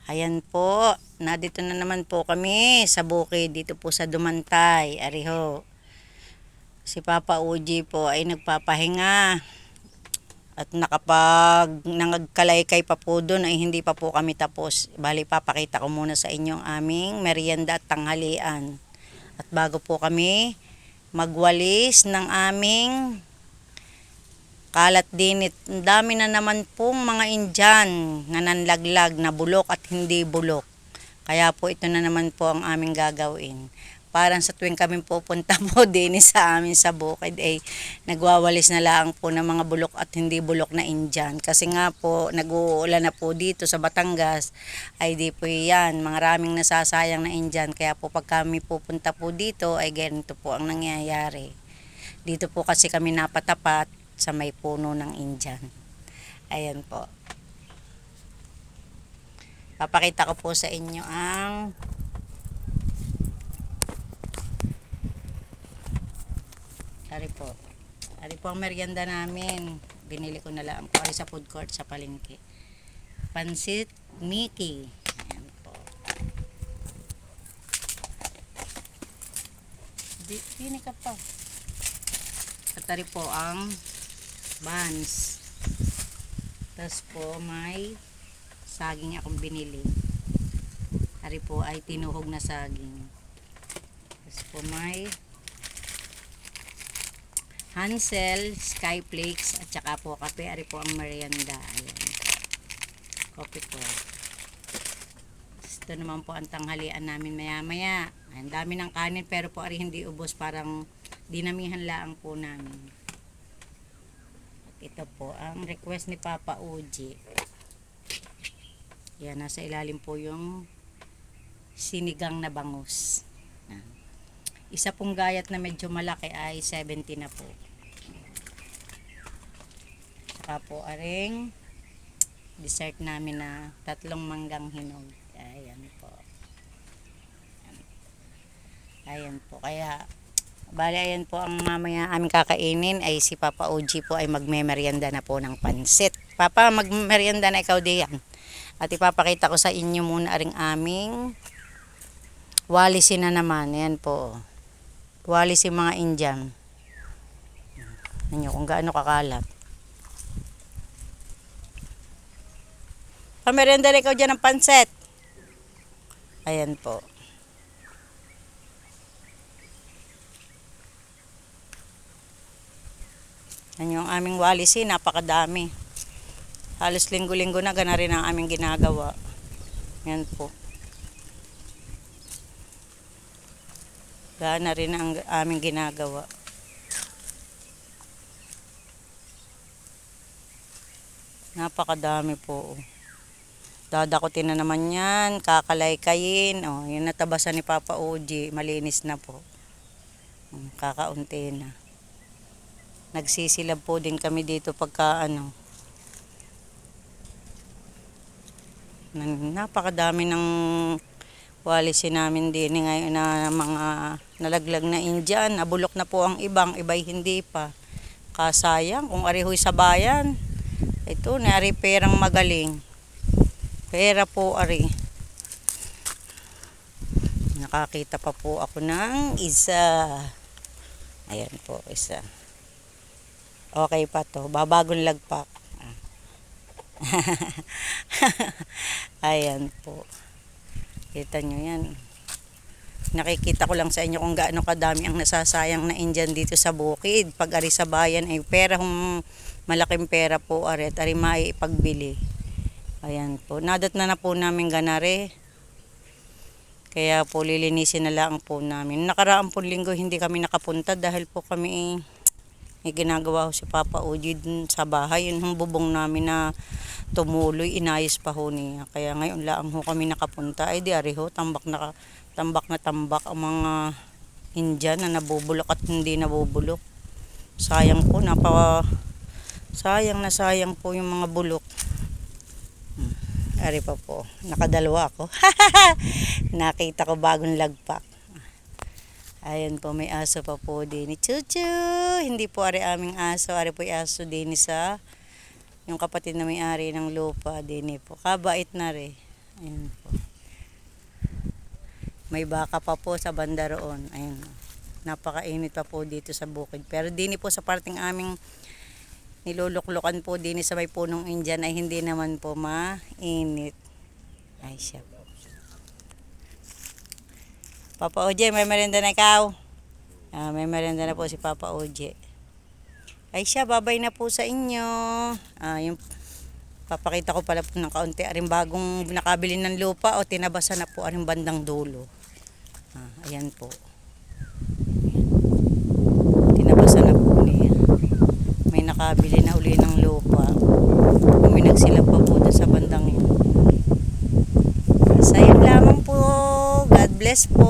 Ayan po, nandito na naman po kami sa bukid dito po sa Dumantay, Ariho. Si Papa Uji po ay nagpapahinga at nagkalaykay pa po doon ay hindi pa po kami tapos. Bali, papakita ko muna sa inyo ang aming merienda at tanghalian. At bago po kami magwalis ng aming kalat dinit, ang dami na naman pong mga Indian na nanlaglag na bulok at hindi bulok. Kaya po ito na naman po ang aming gagawin. Parang sa tuwing kami pupunta po din sa amin sa bukid ay nagwawalis na lang po ng mga bulok at hindi bulok na Indian. Kasi nga po nag-uulan na po dito sa Batangas ay di po yan. Maraming nasasayang na Indian. Kaya po pag kami pupunta po dito ay ganito po ang nangyayari. Dito po kasi kami napatapat sa may puno ng Indian. Ayan po. Papakita ko po sa inyo ang Ari po ang merienda namin. Binili ko na lang po sa food court sa palengke. Pansit Mickey. Ayan po. Dini ka pa. At ari po ang buns. Tapos po may saging akong binili. Ari po ay tinuhog na saging. Tapos po may Hansel, Skyflakes, at saka po kape. Ari po ang merienda. Ayan. Kopi po. Ito naman po ang tanghalian namin maya-maya. Ang dami ng kanin pero po ari hindi ubos. Parang dinamihan lang po namin. At ito po ang request ni Papa Uji. Yan, nasa ilalim po yung sinigang na bangus. Isa pong gayat na medyo malaki ay 70 na po. Saka po aring dessert namin na 3 manggang hinog. Ayan po. Ayan po. Kaya bali ayan po ang mamaya aming kakainin ay si Papa Uji po ay magme-merienda na po ng pansit. Papa, magmerienda na ikaw diyan. At ipapakita ko sa inyo muna aring aming walisin na naman. Ayan po. Walis yung mga Indian. Ano kung gaano kakalat. Pamerenda rin ikaw dyan ng pansit. Ayan po. Yan yung aming walisin. Napakadami. Halos linggo-linggo na gana rin ang aming ginagawa. Yan po. Gana rin ang aming ginagawa. Napakadami po. Dadakutin na naman yan. Kakalaykayin. O, yung natabasan ni Papa Uji. Malinis na po. Kakaunti na. Nagsisilab po din kami dito pagka ano. Napakadami ng walisin namin din ngayon na mga nalaglag na Indian. Nabulok na po ang ibang. Iba'y hindi pa. Kasayang kung arihoy sa bayan. Ito, nari perang magaling. Pera po ari. Nakakita pa po ako ng isa. Ayan po, isa. Okay pa to. Babagong lagpak. Ayan po. Kita nyo yan. Nakikita ko lang sa inyo kung gaano kadami ang nasasayang na Indian dito sa bukid. Pag ari sa bayan ay pera, malaking pera po ari at ari maipagbili. Ayan po. Nadat na po namin ganare. Kaya po lilinisin na lang po namin. Nakaraang po linggo hindi kami nakapunta dahil po kami may ginagawa ko si Papa Uji dun sa bahay. Yun ang bubong namin na tumuloy. Inayos pa ho niya. Kaya ngayon lang ho kami nakapunta. Ay di ari ho. Tambak na tambak ang mga Indian na nabubulok at hindi nabubulok. Sayang po. Sayang po yung mga bulok. Ari pa po. Nakadalawa ako. Nakita ko bagong lagpak. Ayan po, may aso pa po din. Chuchu! Hindi po ari aming aso. Ari po yung aso din sa yung kapatid na may-ari ng lupa din po. Kabait na rin. Ayan po. May baka pa po sa banda roon. Ayan. Napakainit pa po dito sa bukid. Pero dini po sa parting aming niluluklukan po dini sa may punong Indian ay hindi naman po mainit. Ay siya po. Papa Oje, may merienda na ikaw? May merienda na po si Papa Oje. Ay siya, babay na po sa inyo. Yung papakita ko pala po ng kaunti. Aring bagong nakabili ng lupa o tinabasa na po aring bandang dulo. Ayan po. Tinabasa na po niya. May nakabili na uli ng lupa. Uminag sila pa po sa bandang yun. Sayang lamang po. God bless po.